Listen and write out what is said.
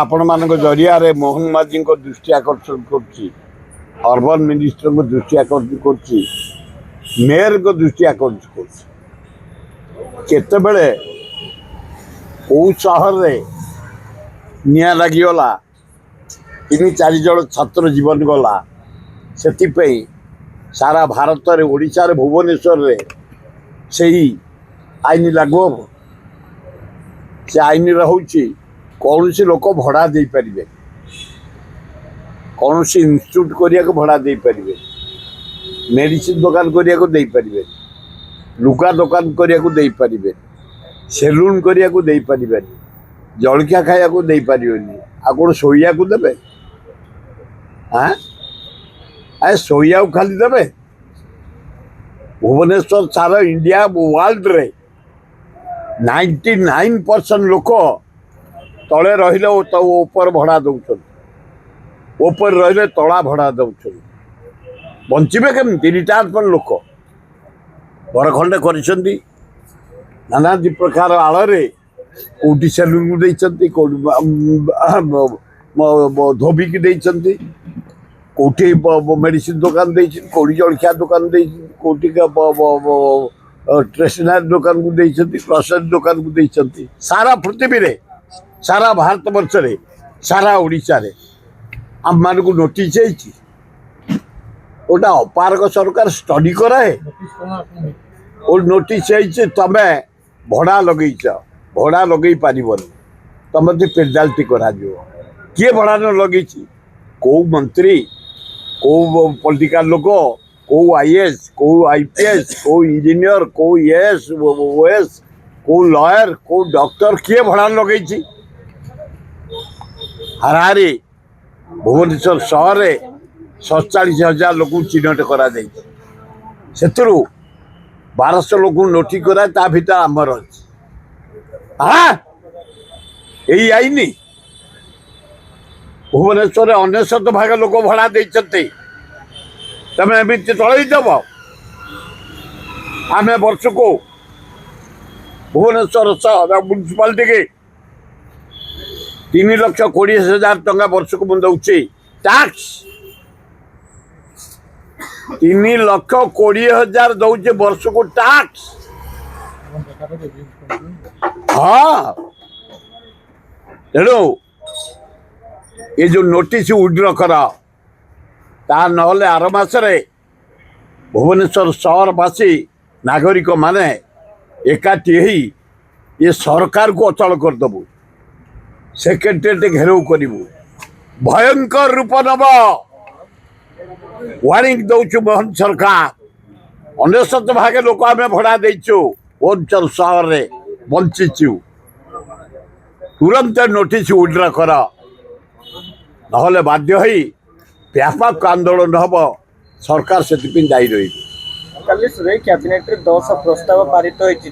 आपण मान जरिया मोहन माझी दृष्टि आकर्षण करबन मिनिस्टर को दृष्टि आकर्षण कर मेयर को दृष्टि आकर्षण करते कौ सहर निया लगिगला 3-4 जन छात्र जीवन गला से सारा भारत में ओडिशा रे भुवनेश्वर रे से आईन लागू हम से आईन रोचे कौन सी लोक भड़ा दे पारे कौन सी इन्स्टिट्यूट करिया को भड़ा दे पारे मेडिसिन दुकान करिया को दे पारे लुगा दुकान करिया को दे पारे सेलून करिया को दे पारे जलखिया खाया को दे पारिबेनी आ कौन सोया को देबे हाँ आ सोया खाली देबे भुवनेश्वर सारा इंडिया वर्ल्ड रे 99% लोक तले रहिले ऊपर भड़ा दौन ऊपर रहिले तला भड़ा दौन बंचे केमती रिटायरमेंट लोक घर खंडे कर नाना प्रकार आड़े कौटी सेलून को धोबी की देती कौटी मेडिसिन दुकान कौटी जलखिया दुकान कौटी स्टेशनरी दुकान को देती ग्रोसरी दुकान को देती सारा पृथ्वी रे सारा भारत वर्ष रे सारा ओडिशा रे आम मान को नोटिस गोटा अपारक सरकार स्टडी कराए और नोटिस तमें भड़ा लगे पारिबन तुम पेनाल्टी करा किए भड़ा न लगे कौ मंत्री कौ पॉलिटिकल लोक कौ आईएएस कौ आईपीएस कौ इंजीनियर कौ एएस ओएस कौ लॉयर कौ डॉक्टर किए भड़ा लगे हाराहारी भुवनेश्वर सहर 47,000 लोक चिन्हट करा से 1200 लोक नोटिस करा ता भीतर आमर अच्छी हाँ यही आईनी भुवनेश्वर 99 भाग लोक भड़ा देते तमें एमती चलईदेव आम वर्ष को भुवनेश्वर म्यूनिसिपालिटी के 3,20,000 टंका वर्ष को मुझे दौचे टैक्स 3,20,000 दौचे वर्ष को टैक्स हाँ तेणु ये जो नोटिस उड्र कर ता नहले आर मासरे भुवनेश्वर सहरवासी नागरिक माने एकाठी ये सरकार को अचल करदेबू सेक्रेटेरिएट घेराव करू भयंकर रूप नब वार्निंग दौचु मोहन सरकार 99 भाग लोक आम भड़ा देचु भुवनेश्वर सहर में बंचीचु तुरंत नोटिस उड्र कर नहले बाध्य व्यापक आंदोलन हम सरकार से दायी रही। कैबिनेट 10 प्रस्ताव पारित होती